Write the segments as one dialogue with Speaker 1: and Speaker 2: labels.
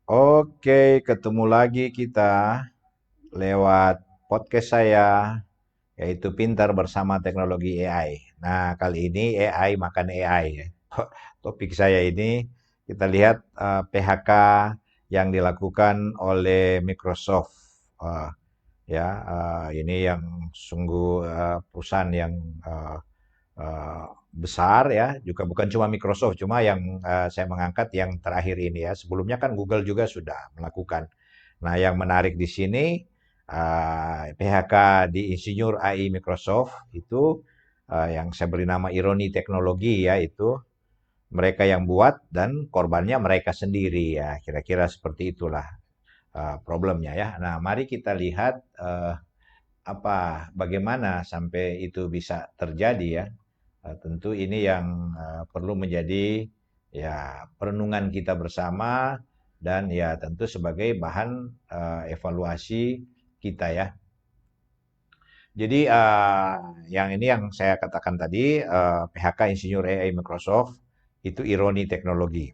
Speaker 1: Oke, ketemu lagi kita lewat podcast saya, yaitu Pintar Bersama Teknologi AI. Nah, kali ini AI makan AI ya. Topik saya ini kita lihat PHK yang dilakukan oleh Microsoft. Eh, ini yang sungguh perusahaan yang eh, eh, besar ya, juga bukan cuma Microsoft, cuma yang saya mengangkat yang terakhir ini ya. Sebelumnya kan Google juga sudah melakukan. Nah, yang menarik di sini PHK di Insinyur AI Microsoft itu yang saya beri nama ironi teknologi ya, itu mereka yang buat dan korbannya mereka sendiri ya, kira-kira seperti itulah problemnya ya. Nah, mari kita lihat bagaimana sampai itu bisa terjadi ya. Tentu ini yang perlu menjadi ya perenungan kita bersama dan ya tentu sebagai bahan evaluasi kita ya. Jadi yang ini yang saya katakan tadi PHK Insinyur AI Microsoft itu ironi teknologi.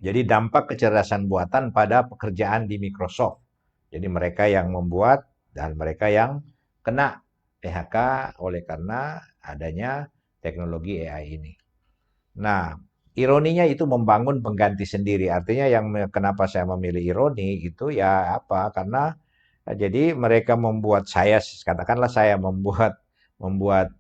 Speaker 1: Jadi dampak kecerdasan buatan pada pekerjaan di Microsoft. Jadi mereka yang membuat dan mereka yang kena PHK oleh karena adanya teknologi AI ini. Nah, ironinya itu membangun pengganti sendiri. Artinya kenapa saya memilih ironi itu ya apa? Karena jadi mereka membuat saya katakanlah saya membuat membuat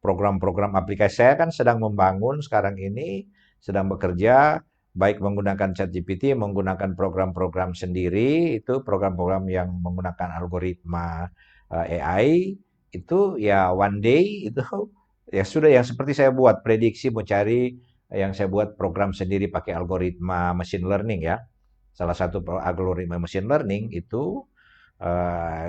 Speaker 1: program-program aplikasi. Saya kan sedang membangun sekarang ini, sedang bekerja baik menggunakan ChatGPT, menggunakan program-program sendiri, itu program-program yang menggunakan algoritma AI itu ya one day itu ya sudah yang seperti saya buat prediksi mau cari yang saya buat program sendiri pakai algoritma machine learning ya. Salah satu algoritma machine learning itu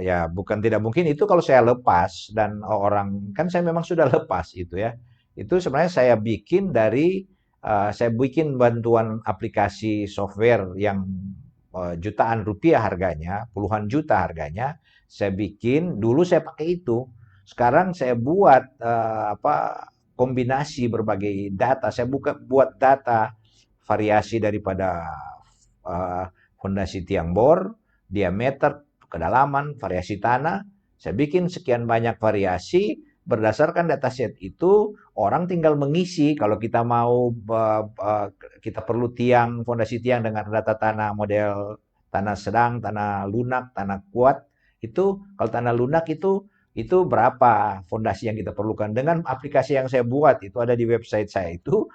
Speaker 1: ya bukan tidak mungkin itu kalau saya lepas dan orang kan saya memang sudah lepas itu ya. Itu sebenarnya saya bikin bantuan aplikasi software yang jutaan rupiah harganya, puluhan juta harganya. Saya bikin dulu saya pakai itu. Sekarang saya buat kombinasi berbagai data. Saya buat data variasi daripada eh, fondasi tiang bor, diameter, kedalaman, variasi tanah. Saya bikin sekian banyak variasi berdasarkan dataset itu orang tinggal mengisi kalau kita mau kita perlu tiang fondasi tiang dengan data tanah model tanah sedang, tanah lunak, tanah kuat itu kalau tanah lunak itu berapa fondasi yang kita perlukan dengan aplikasi yang saya buat itu ada di website saya itu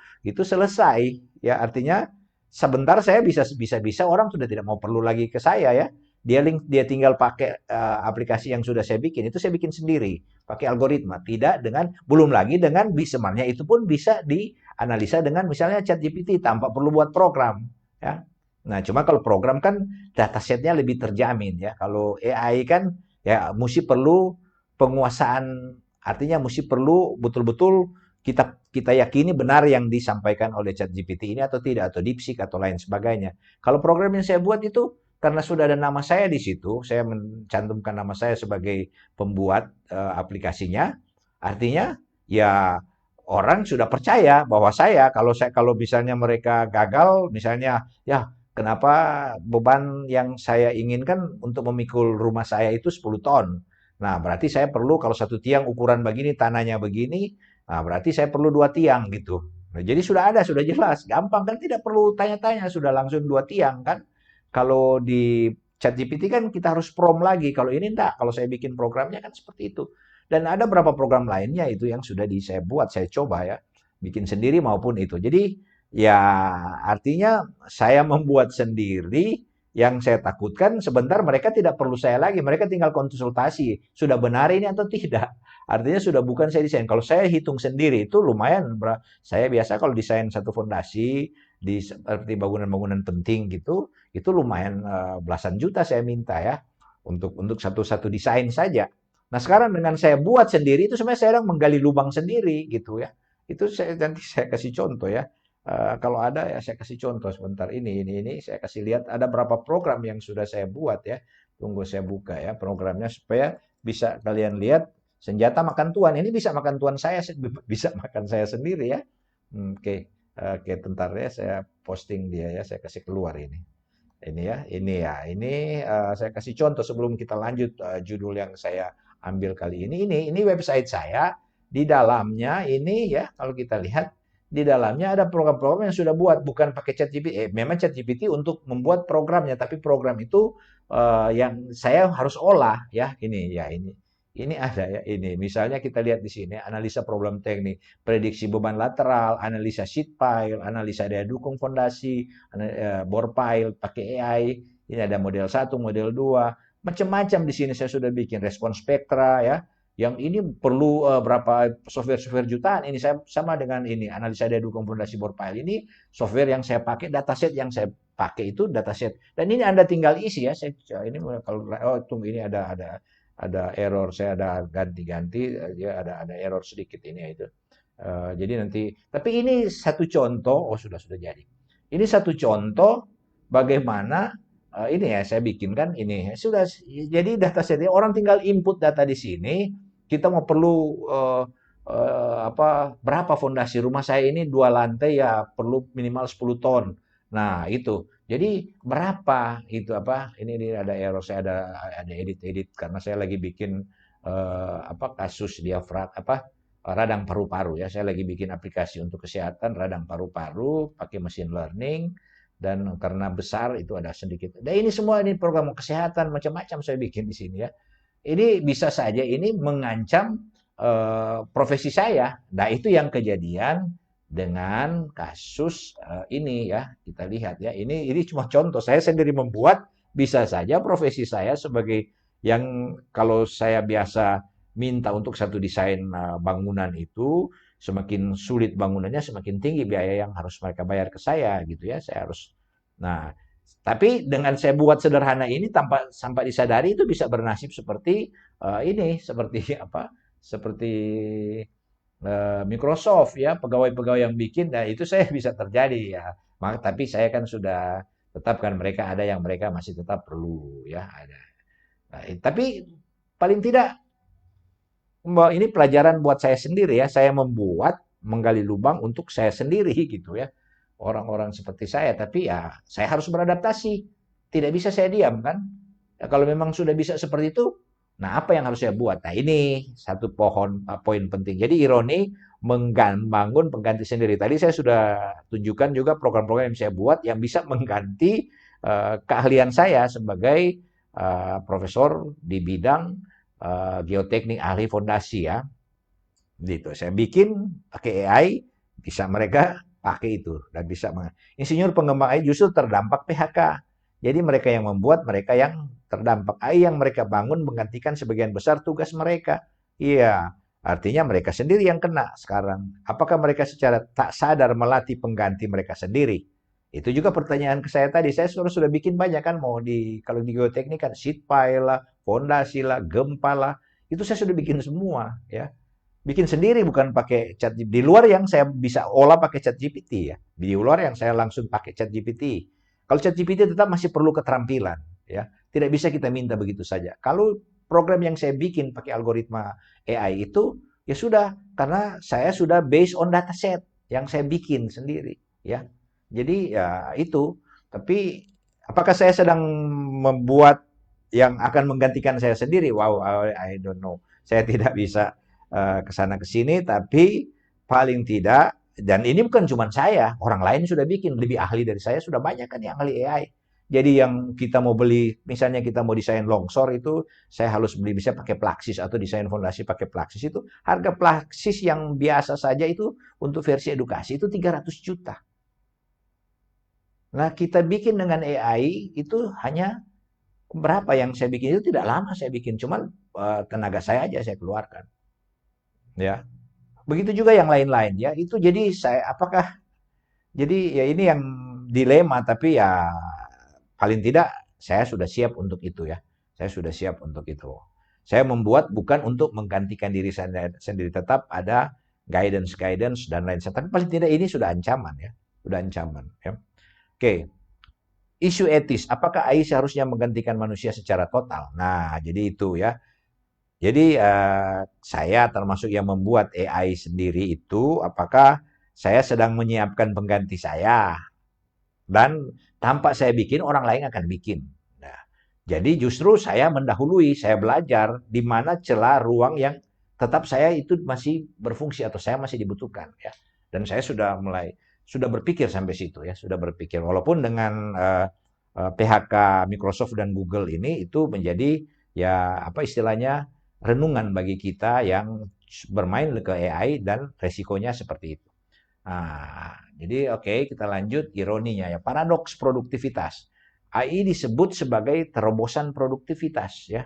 Speaker 1: selesai ya artinya sebentar saya bisa orang sudah tidak mau perlu lagi ke saya ya. Dia tinggal pakai aplikasi yang sudah saya bikin itu saya bikin sendiri pakai algoritma tidak dengan belum lagi dengan sebenarnya itu pun bisa dianalisa dengan misalnya ChatGPT tanpa perlu buat program ya. Nah, cuma kalau program kan datasetnya lebih terjamin ya. Kalau AI kan ya mesti perlu penguasaan artinya mesti perlu betul-betul kita kita yakini benar yang disampaikan oleh ChatGPT ini atau tidak atau DeepSeek atau lain sebagainya. Kalau program yang saya buat itu karena sudah ada nama saya di situ, saya mencantumkan nama saya sebagai pembuat aplikasinya. Artinya ya orang sudah percaya bahwa saya kalau misalnya mereka gagal misalnya ya kenapa beban yang saya inginkan untuk memikul rumah saya itu 10 ton. Nah, berarti saya perlu kalau satu tiang ukuran begini, tanahnya begini, nah berarti saya perlu dua tiang gitu. Nah, jadi sudah jelas, gampang kan tidak perlu tanya-tanya, sudah langsung dua tiang kan. Kalau di ChatGPT kan kita harus prompt lagi, kalau ini enggak, kalau saya bikin programnya kan seperti itu. Dan ada beberapa program lainnya itu yang sudah saya buat, saya coba ya, bikin sendiri maupun itu. Jadi ya artinya saya membuat sendiri yang saya takutkan sebentar mereka tidak perlu saya lagi, mereka tinggal konsultasi, sudah benar ini atau tidak. Artinya sudah bukan saya desain. Kalau saya hitung sendiri itu lumayan. Saya biasa kalau desain satu fondasi di seperti bangunan-bangunan penting gitu, itu lumayan belasan juta saya minta ya untuk satu-satu desain saja. Nah sekarang dengan saya buat sendiri itu sebenarnya saya sedang menggali lubang sendiri gitu ya. Itu saya nanti saya kasih contoh ya. Kalau ada ya saya kasih contoh sebentar ini saya kasih lihat ada berapa program yang sudah saya buat ya. Tunggu saya buka ya programnya supaya bisa kalian lihat senjata makan tuan. Ini bisa makan tuan saya bisa makan saya sendiri ya. Oke. Oke, bentar ya saya posting dia ya, saya kasih keluar ini. Ini ya, saya kasih contoh sebelum kita lanjut judul yang saya ambil kali ini. Ini website saya. Di dalamnya ini ya, kalau kita lihat di dalamnya ada program-program yang sudah buat, bukan pakai ChatGPT. Memang ChatGPT untuk membuat programnya, tapi program itu yang saya harus olah ya. Ini ada ya. Ini misalnya kita lihat di sini analisa problem teknik, prediksi beban lateral, analisa sheet pile, analisa daya dukung fondasi, bore pile pakai AI. Ini ada model 1, model 2, macam-macam di sini saya sudah bikin respon spektra ya. Yang ini perlu berapa software jutaan. Ini saya sama dengan ini analisa daya dukung fondasi bore pile ini software yang saya pakai, dataset yang saya pakai itu dataset. Dan ini Anda tinggal isi ya. Ini kalau tunggu ini ada error, saya ada ganti-ganti, ya ada error sedikit ini itu. Jadi nanti, tapi ini satu contoh, sudah jadi. Ini satu contoh bagaimana ini ya saya bikinkan ini sudah jadi datasetnya orang tinggal input data di sini. Kita mau perlu berapa fondasi rumah saya ini 2 lantai ya perlu minimal 10 ton. Nah itu jadi berapa itu ini ada error saya ada edit karena saya lagi bikin kasus diafragma radang paru-paru ya. Saya lagi bikin aplikasi untuk kesehatan radang paru-paru pakai machine learning dan karena besar itu ada sedikit. Dan ini semua ini program kesehatan macam-macam saya bikin di sini ya. Ini bisa saja ini mengancam profesi saya. Nah, itu yang kejadian dengan kasus ini ya. Kita lihat ya. Ini cuma contoh. Saya sendiri membuat bisa saja profesi saya sebagai yang kalau saya biasa minta untuk satu desain bangunan itu semakin sulit bangunannya semakin tinggi biaya yang harus mereka bayar ke saya gitu ya. Saya harus nah tapi dengan saya buat sederhana ini tanpa sampai disadari itu bisa bernasib seperti ini seperti seperti Microsoft ya pegawai-pegawai yang bikin nah itu saya bisa terjadi ya. Tapi saya kan sudah tetapkan mereka ada yang mereka masih tetap perlu ya ada. Nah, tapi paling tidak ini pelajaran buat saya sendiri ya. Saya membuat menggali lubang untuk saya sendiri gitu ya. Orang-orang seperti saya, tapi ya saya harus beradaptasi. Tidak bisa saya diam kan. Ya, kalau memang sudah bisa seperti itu, nah apa yang harus saya buat? Nah ini satu poin penting. Jadi ironi membangun pengganti sendiri. Tadi saya sudah tunjukkan juga program-program yang saya buat yang bisa mengganti keahlian saya sebagai profesor di bidang geoteknik ahli fondasi ya. Gitu. Saya bikin pakai AI, bisa mereka pakai itu dan bisa insinyur pengembang AI justru terdampak PHK. Jadi mereka yang membuat, mereka yang terdampak. AI yang mereka bangun menggantikan sebagian besar tugas mereka. Iya, artinya mereka sendiri yang kena sekarang. Apakah mereka secara tak sadar melatih pengganti mereka sendiri? Itu juga pertanyaan ke saya tadi. Saya sudah bikin banyak kan mau kalau di geoteknik kan sheet pile lah, fondasi lah, gempa lah. Itu saya sudah bikin semua ya. Bikin sendiri bukan pakai ChatGPT. Di luar yang saya bisa olah pakai ChatGPT ya. Di luar yang saya langsung pakai ChatGPT. Kalau ChatGPT tetap masih perlu keterampilan ya. Tidak bisa kita minta begitu saja. Kalau program yang saya bikin pakai algoritma AI itu ya sudah karena saya sudah based on dataset yang saya bikin sendiri ya. Jadi ya itu. Tapi apakah saya sedang membuat yang akan menggantikan saya sendiri? Wow, I don't know. Saya tidak bisa ke sana ke sini, tapi paling tidak, dan ini bukan cuma saya, orang lain sudah bikin, lebih ahli dari saya sudah banyak kan yang ahli AI. Jadi yang kita mau beli, misalnya kita mau desain longsor itu, saya harus beli bisa pakai Plaxis atau desain fondasi pakai Plaxis itu, harga Plaxis yang biasa saja itu untuk versi edukasi itu 300 juta. Nah kita bikin dengan AI itu hanya berapa yang saya bikin itu tidak lama saya bikin, cuman tenaga saya aja saya keluarkan. Ya, begitu juga yang lain-lain ya. Itu jadi jadi ya ini yang dilema tapi ya paling tidak saya sudah siap untuk itu ya. Saya sudah siap untuk itu. Saya membuat bukan untuk menggantikan diri saya sendiri, tetap ada guidance dan lain sebagainya. Tapi paling tidak ini sudah ancaman ya. Sudah ancaman ya. Oke. Isu etis, apakah AI seharusnya menggantikan manusia secara total? Nah, jadi itu ya. Jadi saya termasuk yang membuat AI sendiri itu, apakah saya sedang menyiapkan pengganti saya? Dan tanpa saya bikin, orang lain akan bikin. Nah, jadi justru saya mendahului, saya belajar di mana celah ruang yang tetap saya itu masih berfungsi atau saya masih dibutuhkan ya. Dan saya sudah berpikir sampai situ ya, sudah berpikir walaupun dengan PHK Microsoft dan Google ini itu menjadi ya apa istilahnya renungan bagi kita yang bermain ke AI dan resikonya seperti itu. Nah, jadi oke, kita lanjut ironinya ya. Paradoks produktivitas. AI disebut sebagai terobosan produktivitas ya.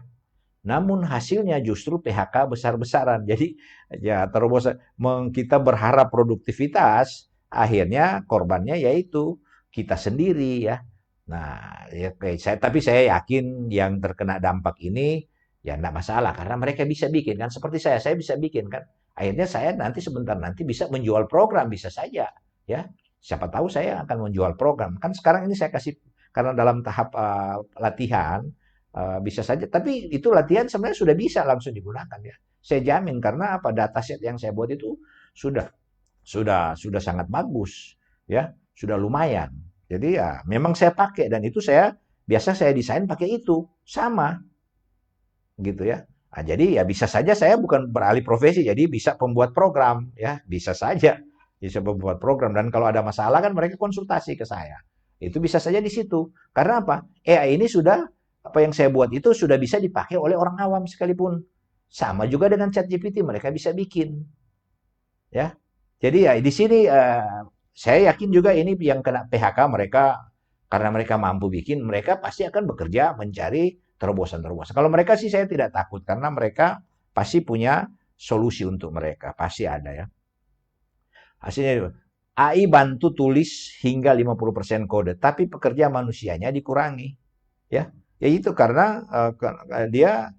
Speaker 1: Namun hasilnya justru PHK besar-besaran. Jadi ya terobosan kita berharap produktivitas, akhirnya korbannya yaitu kita sendiri ya. Nah, ya, tapi saya yakin yang terkena dampak ini ya enggak masalah karena mereka bisa bikin kan seperti saya bisa bikin kan. Akhirnya saya nanti sebentar nanti bisa menjual program bisa saja ya. Siapa tahu saya akan menjual program. Kan sekarang ini saya kasih karena dalam tahap latihan bisa saja, tapi itu latihan sebenarnya sudah bisa langsung digunakan ya. Saya jamin karena apa dataset yang saya buat itu sudah sudah sangat bagus ya, sudah lumayan. Jadi ya memang saya pakai dan itu biasa saya desain pakai itu sama gitu ya. Nah, jadi ya bisa saja saya bukan beralih profesi jadi bisa pembuat program ya, bisa saja bisa pembuat program dan kalau ada masalah kan mereka konsultasi ke saya. Itu bisa saja di situ. Karena apa? AI ini sudah apa yang saya buat itu sudah bisa dipakai oleh orang awam sekalipun. Sama juga dengan ChatGPT mereka bisa bikin ya. Jadi ya di sini saya yakin juga ini yang kena PHK mereka karena mereka mampu bikin, mereka pasti akan bekerja mencari terobosan-terobosan. Kalau mereka sih saya tidak takut karena mereka pasti punya solusi untuk mereka, pasti ada ya. Hasilnya AI bantu tulis hingga 50% kode, tapi pekerja manusianya dikurangi. Ya, ya itu karena dia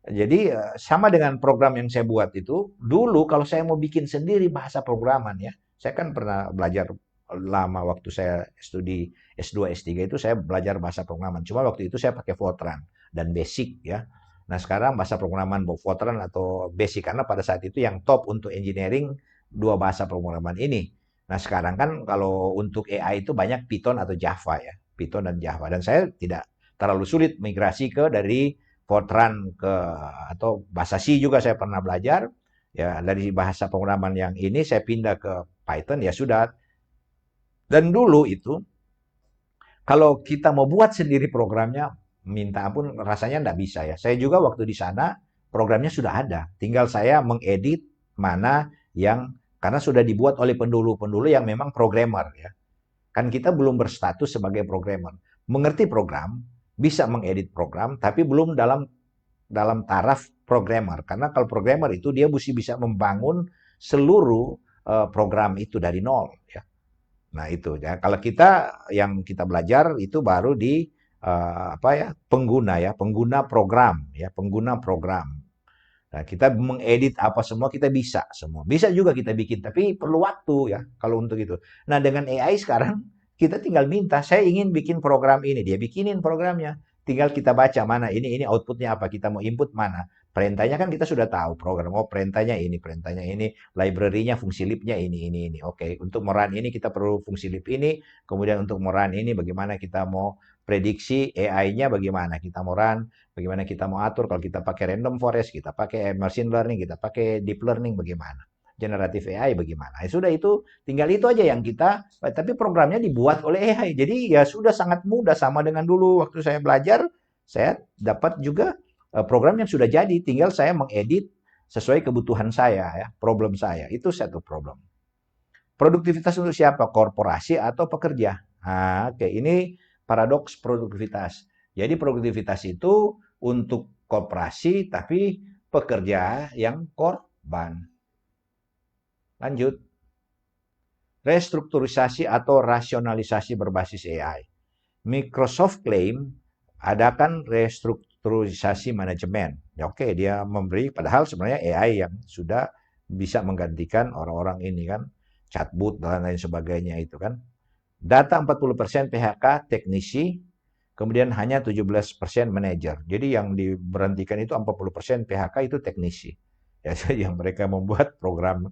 Speaker 1: jadi sama dengan program yang saya buat itu, dulu kalau saya mau bikin sendiri bahasa programan ya, saya kan pernah belajar lama waktu saya studi S2, S3 itu saya belajar bahasa programan. Cuma waktu itu saya pakai Fortran dan Basic ya. Nah sekarang bahasa programan Fortran atau Basic karena pada saat itu yang top untuk engineering dua bahasa programan ini. Nah sekarang kan kalau untuk AI itu banyak Python atau Java ya, Python dan Java. Dan saya tidak terlalu sulit migrasi dari Fortran ke atau bahasa C juga saya pernah belajar ya dari bahasa pemrograman yang ini saya pindah ke Python ya sudah. Dan dulu itu kalau kita mau buat sendiri programnya minta ampun rasanya enggak bisa ya. Saya juga waktu di sana programnya sudah ada, tinggal saya mengedit mana yang karena sudah dibuat oleh pendulu-pendulu yang memang programmer ya. Kan kita belum berstatus sebagai programmer. Mengerti program, bisa mengedit program, tapi belum dalam taraf programmer. Karena kalau programmer itu dia mesti bisa membangun seluruh program itu dari nol. Ya. Nah itu ya. Kalau kita yang kita belajar itu baru di apa ya pengguna program ya pengguna program. Nah, kita mengedit apa semua kita bisa semua. Bisa juga kita bikin, tapi perlu waktu ya kalau untuk itu. Nah, dengan AI sekarang kita tinggal minta, saya ingin bikin program ini, dia bikinin programnya. Tinggal kita baca mana ini outputnya apa, kita mau input mana. Perintahnya kan kita sudah tahu program. Oh, perintahnya ini, library-nya fungsi lib-nya ini. Oke, untuk merun ini kita perlu fungsi lib ini, kemudian untuk merun ini bagaimana kita mau prediksi AI-nya bagaimana kita mau run, bagaimana kita mau atur kalau kita pakai random forest, kita pakai machine learning, kita pakai deep learning bagaimana. Generatif AI bagaimana. Ya sudah itu tinggal itu aja yang kita tapi programnya dibuat oleh AI. Jadi ya sudah sangat mudah sama dengan dulu waktu saya belajar, saya dapat juga program yang sudah jadi, tinggal saya mengedit sesuai kebutuhan saya ya, problem saya. Itu satu problem. Produktivitas untuk siapa? Korporasi atau pekerja? Nah, oke, ini paradoks produktivitas. Jadi produktivitas itu untuk korporasi tapi pekerja yang korban. Lanjut. Restrukturisasi atau rasionalisasi berbasis AI. Microsoft klaim adakan restrukturisasi manajemen. Ya, oke, dia memberi padahal sebenarnya AI yang sudah bisa menggantikan orang-orang ini kan, chatbot dan lain sebagainya itu kan. Data 40% PHK teknisi, kemudian hanya 17% manajer. Jadi yang diberhentikan itu 40% PHK itu teknisi. Ya, yang mereka membuat program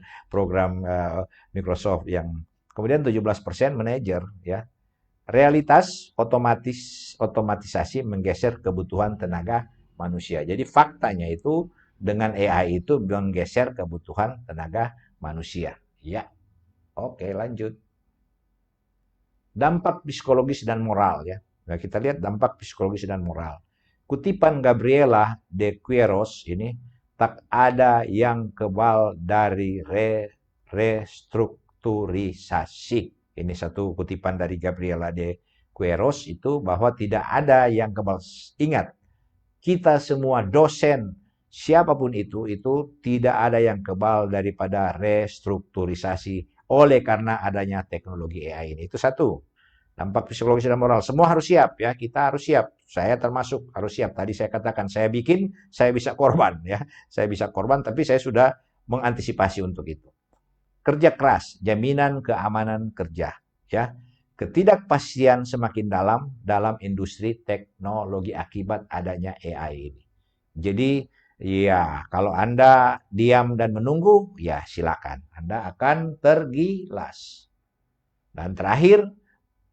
Speaker 1: Microsoft yang kemudian 17% manajer ya. realitas otomatisasi menggeser kebutuhan tenaga manusia. Jadi faktanya itu dengan AI itu menggeser kebutuhan tenaga manusia. Ya, oke lanjut. Dampak psikologis dan moral ya. Nah, kita lihat dampak psikologis dan moral. Kutipan Gabriela de Queiroz ini, tak ada yang kebal dari restrukturisasi. Ini satu kutipan dari Gabriela de Queiroz itu bahwa tidak ada yang kebal. Ingat, kita semua dosen, siapapun itu tidak ada yang kebal daripada restrukturisasi oleh karena adanya teknologi AI ini. Itu satu. Dampak psikologis dan moral. Semua harus siap ya. Kita harus siap. Saya termasuk harus siap. Tadi saya katakan saya bikin, saya bisa korban ya. Saya bisa korban tapi saya sudah mengantisipasi untuk itu. Kerja keras, jaminan keamanan kerja ya. Ketidakpastian semakin dalam industri teknologi akibat adanya AI ini. Jadi ya kalau Anda diam dan menunggu, ya silakan. Anda akan tergilas. Dan terakhir,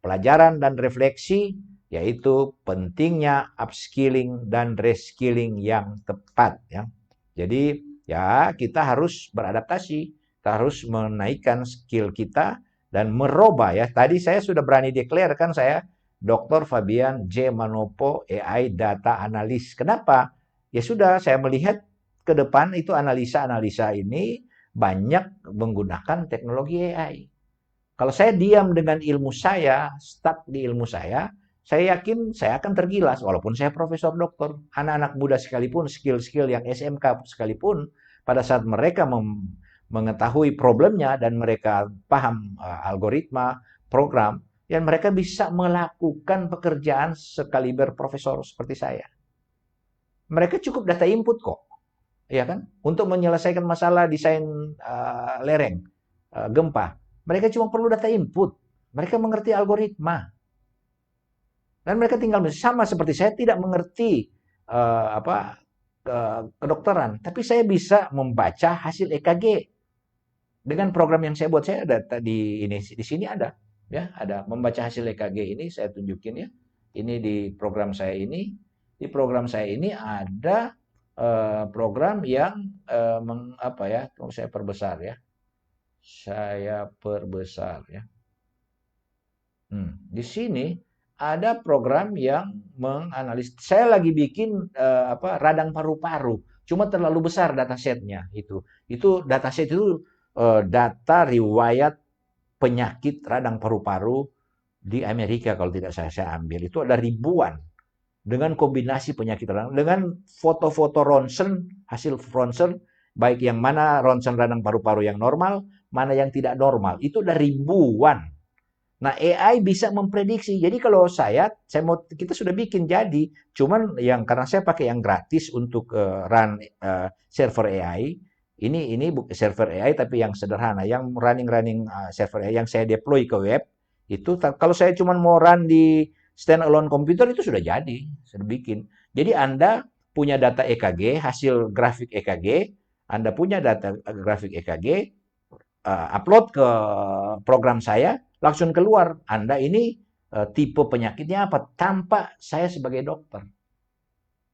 Speaker 1: pelajaran dan refleksi, yaitu pentingnya upskilling dan reskilling yang tepat. Ya. Jadi ya kita harus beradaptasi, kita harus menaikkan skill kita dan merubah ya. Tadi saya sudah berani declare kan saya Dr. Fabian J. Manopo AI Data Analyst. Kenapa? Ya sudah saya melihat ke depan itu analisa-analisa ini banyak menggunakan teknologi AI. Kalau saya diam dengan ilmu saya, stuck di ilmu saya yakin saya akan tergilas. Walaupun saya profesor doktor, anak-anak muda sekalipun, skill-skill yang SMK sekalipun, pada saat mereka mengetahui problemnya dan mereka paham algoritma, program, dan mereka bisa melakukan pekerjaan sekaliber profesor seperti saya. Mereka cukup data input kok, ya kan? Untuk menyelesaikan masalah desain lereng, gempa. Mereka cuma perlu data input. Mereka mengerti algoritma. Dan mereka tinggal sama seperti saya tidak mengerti kedokteran, tapi saya bisa membaca hasil EKG dengan program yang saya buat. Saya ada di sini ada ya, ada membaca hasil EKG ini saya tunjukin ya. Ini di program saya ini. Di program saya ini ada program yang kalau saya perbesar ya. Saya perbesar ya. Di sini ada program yang menganalisis. Saya lagi bikin radang paru-paru, cuma terlalu besar datasetnya itu. Itu dataset itu data riwayat penyakit radang paru-paru di Amerika kalau tidak saya ambil. Itu ada ribuan dengan kombinasi penyakit radang dengan foto-foto ronsen, hasil ronsen baik yang mana ronsen radang paru-paru yang normal, mana yang tidak normal. Itu ada ribuan. Nah, AI bisa memprediksi. Jadi kalau kita sudah bikin jadi, cuman karena saya pakai yang gratis untuk run server AI. Ini server AI tapi yang sederhana, yang running server AI yang saya deploy ke web. Itu kalau saya cuma mau run di standalone komputer itu sudah jadi, sudah bikin. Jadi Anda punya data EKG, hasil grafik EKG, Anda punya data grafik EKG, upload ke program saya, langsung keluar Anda ini tipe penyakitnya apa tanpa saya sebagai dokter.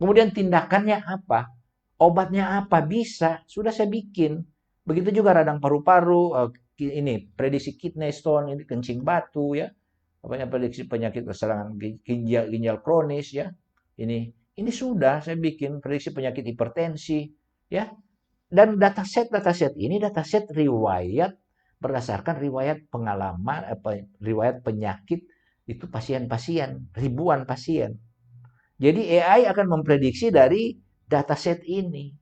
Speaker 1: Kemudian tindakannya apa? Obatnya apa? Bisa, sudah saya bikin. Begitu juga radang paru-paru, ini prediksi kidney stone, ini kencing batu ya. Prediksi penyakit serangan ginjal kronis ya. Ini sudah saya bikin prediksi penyakit hipertensi ya. Dan dataset ini dataset riwayat berdasarkan riwayat pengalaman, riwayat penyakit itu pasien-pasien, ribuan pasien. Jadi AI akan memprediksi dari dataset ini.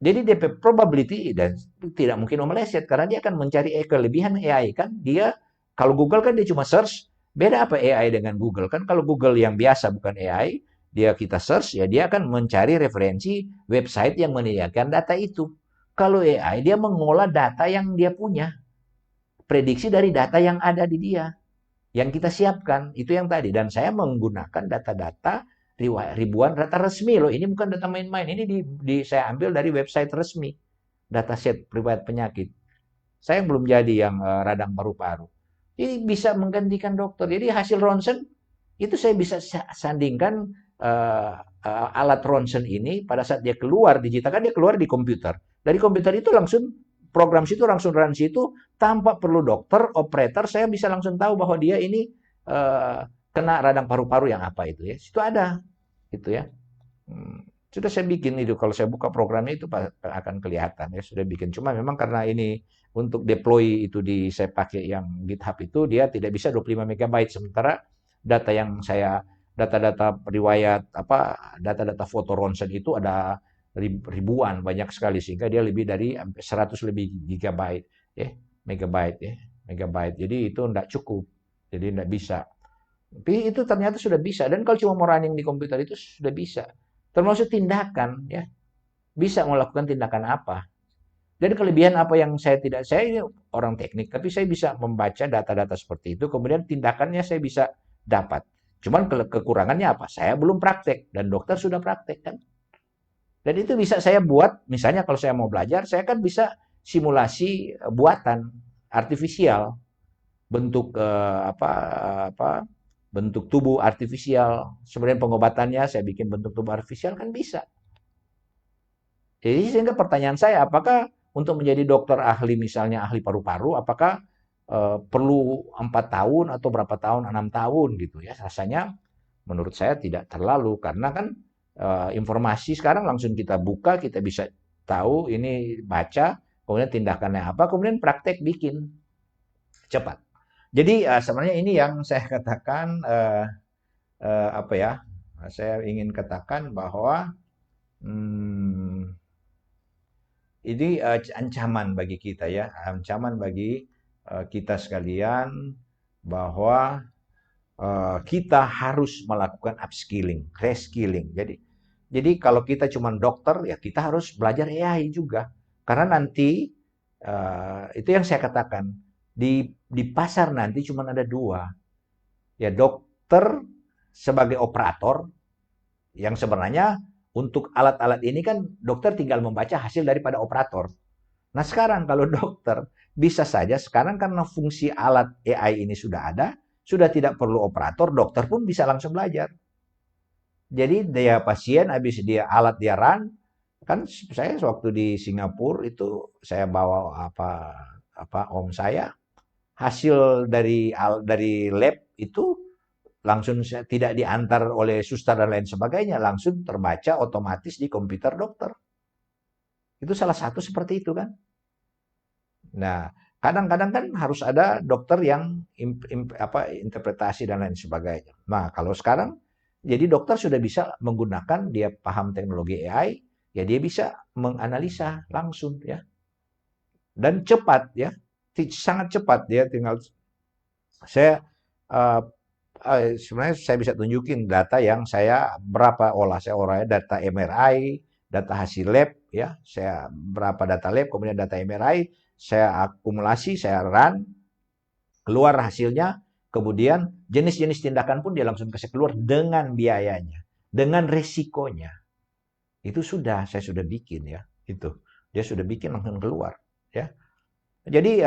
Speaker 1: Jadi DP probability dan tidak mungkin meleset karena dia akan mencari kelebihan AI kan. Dia kalau Google kan dia cuma search. Beda apa AI dengan Google kan? Kalau Google yang biasa bukan AI, kita search ya dia akan mencari referensi website yang menyediakan data itu. Kalau AI dia mengolah data yang dia punya. Prediksi dari data yang ada di dia. Yang kita siapkan itu yang tadi dan saya menggunakan data-data ribuan data resmi loh. Ini bukan data main-main. Ini saya ambil dari website resmi. Dataset riwayat penyakit. Saya belum jadi yang radang paru-paru. Jadi bisa menggantikan dokter. Jadi hasil ronsen itu saya bisa sandingkan alat ronsen ini pada saat dia keluar digital kan dia keluar di komputer. Dari komputer itu langsung program situ langsung run situ tanpa perlu dokter, operator saya bisa langsung tahu bahwa dia ini kena radang paru-paru yang apa itu ya. Situ ada gitu ya. Sudah saya bikin itu kalau saya buka programnya itu akan kelihatan ya sudah bikin. Cuma memang karena ini untuk deploy itu saya pakai yang GitHub itu dia tidak bisa 25 MB sementara data-data riwayat data-data foto ronsen itu ada ribuan banyak sekali sehingga dia lebih dari 100 lebih gigabyte ya megabyte jadi itu tidak cukup jadi tidak bisa tapi itu ternyata sudah bisa dan kalau cuma mau running di komputer itu sudah bisa termasuk tindakan ya bisa melakukan tindakan apa. Dan kelebihan apa yang saya ini orang teknik, tapi saya bisa membaca data-data seperti itu, kemudian tindakannya saya bisa dapat. Cuman kekurangannya apa? Saya belum praktek, dan dokter sudah praktek kan. Dan itu bisa saya buat, misalnya kalau saya mau belajar, saya kan bisa simulasi buatan artifisial, bentuk bentuk tubuh artifisial. Sebenarnya pengobatannya saya bikin bentuk tubuh artifisial kan bisa. Jadi sehingga pertanyaan saya, apakah untuk menjadi dokter ahli misalnya ahli paru-paru, apakah perlu 4 tahun atau berapa tahun, 6 tahun gitu ya? Rasanya menurut saya tidak terlalu karena kan informasi sekarang langsung kita buka, kita bisa tahu ini baca, kemudian tindakannya apa, kemudian praktek bikin cepat. Jadi sebenarnya ini yang saya katakan apa ya? Saya ingin katakan bahwa ini ancaman bagi kita ya, ancaman bagi kita sekalian bahwa kita harus melakukan upskilling, reskilling. Jadi kalau kita cuma dokter ya kita harus belajar AI juga. Karena nanti itu yang saya katakan di pasar nanti cuma ada dua. Ya dokter sebagai operator yang sebenarnya untuk alat-alat ini kan dokter tinggal membaca hasil daripada operator. Nah sekarang kalau dokter bisa saja sekarang karena fungsi alat AI ini sudah ada, sudah tidak perlu operator, dokter pun bisa langsung belajar. Jadi dia pasien habis dia alat dia run, kan saya waktu di Singapura itu saya bawa om saya hasil dari lab itu langsung tidak diantar oleh suster dan lain sebagainya, langsung terbaca otomatis di komputer dokter. Itu salah satu seperti itu kan. Nah, kadang-kadang kan harus ada dokter yang interpretasi dan lain sebagainya. Nah, kalau sekarang jadi dokter sudah bisa menggunakan dia paham teknologi AI, ya dia bisa menganalisa langsung ya. Dan cepat ya. Sangat cepat dia tinggal saya sebenarnya saya bisa tunjukin data yang saya berapa saya olahnya data MRI, data hasil lab ya, saya berapa data lab, kemudian data MRI, saya akumulasi, saya run, keluar hasilnya, kemudian jenis-jenis tindakan pun dia langsung kasih keluar dengan biayanya, dengan resikonya. Itu saya sudah bikin ya, itu. Dia sudah bikin langsung keluar ya. Jadi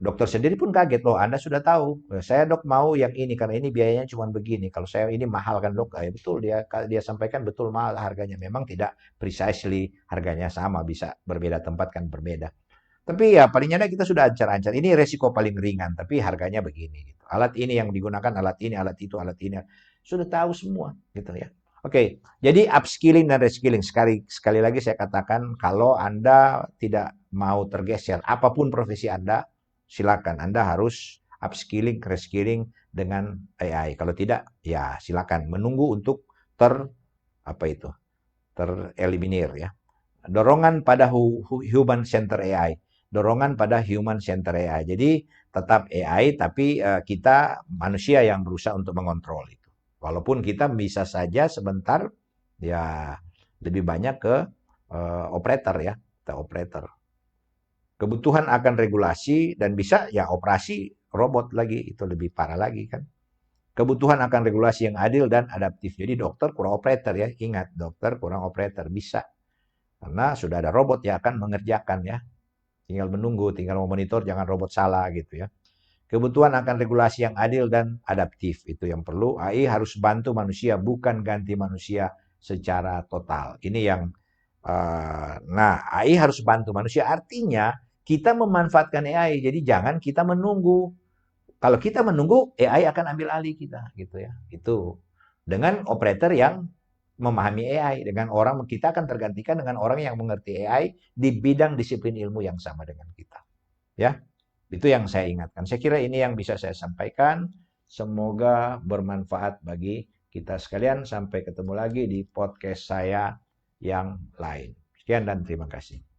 Speaker 1: dokter sendiri pun kaget loh, Anda sudah tahu. Saya dok mau yang ini karena ini biayanya cuma begini. Kalau saya ini mahal kan dok, betul dia sampaikan betul mahal harganya. Memang tidak precisely harganya sama, bisa berbeda tempat kan berbeda. Tapi ya paling tidak kita sudah ancar-ancar. Ini resiko paling ringan, tapi harganya begini. Gitu. Alat ini yang digunakan, alat ini, alat itu, alat ini. Sudah tahu semua gitu ya. Oke, jadi upskilling dan reskilling. Sekali lagi saya katakan, kalau Anda tidak mau tergeser, apapun profesi Anda, silakan. Anda harus upskilling, reskilling dengan AI. Kalau tidak, ya silakan menunggu untuk tereliminir ya. Dorongan pada human center AI. Dorongan pada human center AI. Jadi tetap AI, tapi kita manusia yang berusaha untuk mengontrol itu. Walaupun kita bisa saja sebentar ya lebih banyak ke operator ya, kita operator. Kebutuhan akan regulasi dan bisa ya operasi robot lagi itu lebih parah lagi kan. Kebutuhan akan regulasi yang adil dan adaptif. Jadi dokter kurang operator ya, ingat dokter kurang operator bisa karena sudah ada robot yang akan mengerjakan ya. Tinggal menunggu, tinggal memonitor jangan robot salah gitu ya. Kebutuhan akan regulasi yang adil dan adaptif itu yang perlu. AI harus bantu manusia, bukan ganti manusia secara total. Ini yang nah, AI harus bantu manusia. Artinya kita memanfaatkan AI. Jadi jangan kita menunggu. Kalau kita menunggu, AI akan ambil alih kita, gitu ya. Itu dengan operator yang memahami AI, dengan orang kita akan tergantikan dengan orang yang mengerti AI di bidang disiplin ilmu yang sama dengan kita. Ya. Itu yang saya ingatkan. Saya kira ini yang bisa saya sampaikan. Semoga bermanfaat bagi kita sekalian. Sampai ketemu lagi di podcast saya yang lain. Sekian dan terima kasih.